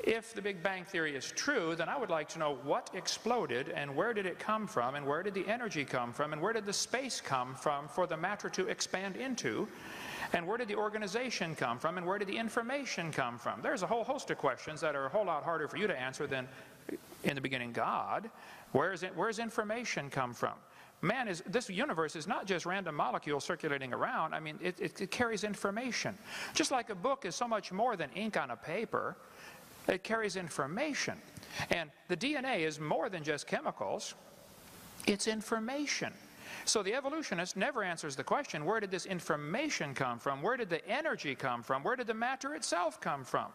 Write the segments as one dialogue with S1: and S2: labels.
S1: If the Big Bang Theory is true, then I would like to know what exploded and where did it come from and where did the energy come from and where did the space come from for the matter to expand into, and where did the organization come from and where did the information come from. There's a whole host of questions that are a whole lot harder for you to answer than in the beginning God. Where's information come from? This universe is not just random molecules circulating around. I mean, it carries information. Just like a book is so much more than ink on a paper, it carries information. And the DNA is more than just chemicals. It's information. So the evolutionist never answers the question, where did this information come from? Where did the energy come from? Where did the matter itself come from?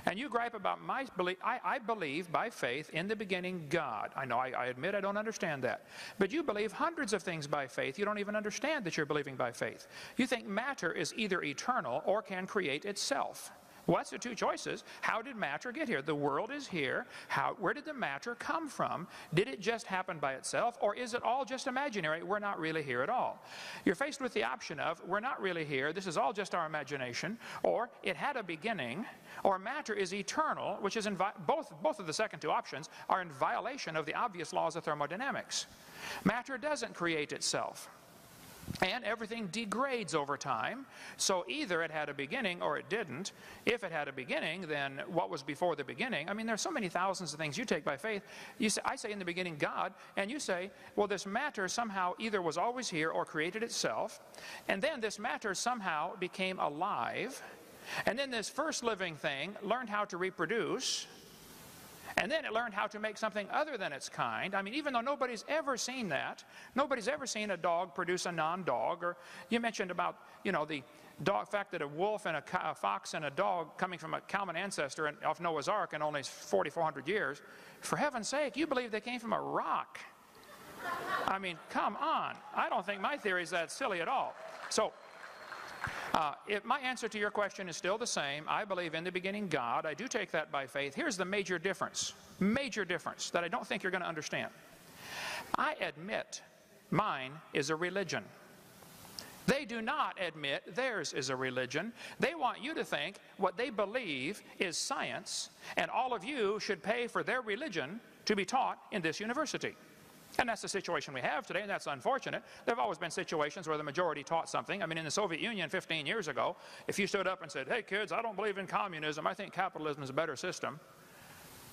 S1: And you gripe about my belief. I believe by faith in the beginning God. I know, I admit I don't understand that. But you believe hundreds of things by faith. You don't even understand that you're believing by faith. You think matter is either eternal or can create itself. Well, that's the two choices. How did matter get here? The world is here. Where did the matter come from? Did it just happen by itself, or is it all just imaginary? We're not really here at all. You're faced with the option of, we're not really here, this is all just our imagination, or it had a beginning, or matter is eternal, which is both of the second two options are in violation of the obvious laws of thermodynamics. Matter doesn't create itself. And everything degrades over time, so either it had a beginning or it didn't. If it had a beginning, then what was before the beginning? I mean, there's so many thousands of things you take by faith. I say in the beginning God, and you say, well, this matter somehow either was always here or created itself, and then this matter somehow became alive, and then this first living thing learned how to reproduce, and then it learned how to make something other than its kind. I mean, even though nobody's ever seen that, nobody's ever seen a dog produce a non-dog. Or you mentioned about, you know, the fact that a wolf and a fox and a dog coming from a common ancestor off Noah's Ark in only 4,400 years. For heaven's sake, you believe they came from a rock. I mean, come on. I don't think my theory is that silly at all. So, if my answer to your question is still the same, I believe in the beginning God. I do take that by faith. Here's the major difference that I don't think you're going to understand. I admit mine is a religion. They do not admit theirs is a religion. They want you to think what they believe is science, and all of you should pay for their religion to be taught in this university. And that's the situation we have today, and that's unfortunate. There have always been situations where the majority taught something. I mean, in the Soviet Union 15 years ago, if you stood up and said, hey kids, I don't believe in communism, I think capitalism is a better system,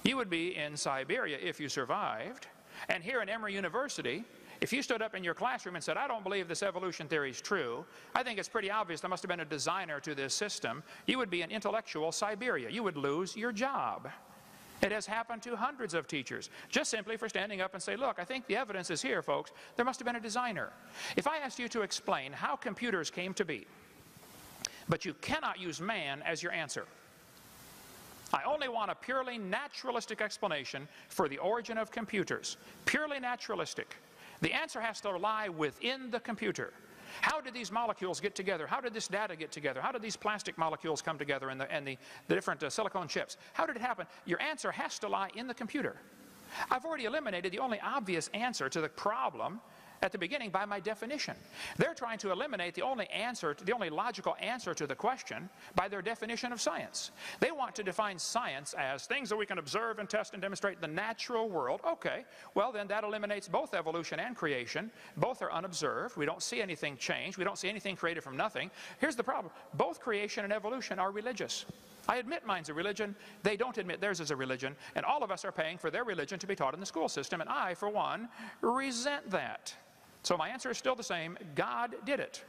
S1: you would be in Siberia if you survived. And here in Emory University, if you stood up in your classroom and said, I don't believe this evolution theory is true, I think it's pretty obvious there must have been a designer to this system, you would be in intellectual Siberia. You would lose your job. It has happened to hundreds of teachers, just simply for standing up and say, look, I think the evidence is here, folks. There must have been a designer. If I asked you to explain how computers came to be, but you cannot use man as your answer, I only want a purely naturalistic explanation for the origin of computers. Purely naturalistic. The answer has to lie within the computer. How did these molecules get together? How did this data get together? How did these plastic molecules come together and the different silicone chips? How did it happen? Your answer has to lie in the computer. I've already eliminated the only obvious answer to the problem at the beginning by my definition. They're trying to eliminate the only logical answer to the question by their definition of science. They want to define science as things that we can observe and test and demonstrate the natural world. Okay, well then that eliminates both evolution and creation. Both are unobserved. We don't see anything change. We don't see anything created from nothing. Here's the problem. Both creation and evolution are religious. I admit mine's a religion. They don't admit theirs is a religion. And all of us are paying for their religion to be taught in the school system. And I, for one, resent that. So my answer is still the same. God did it.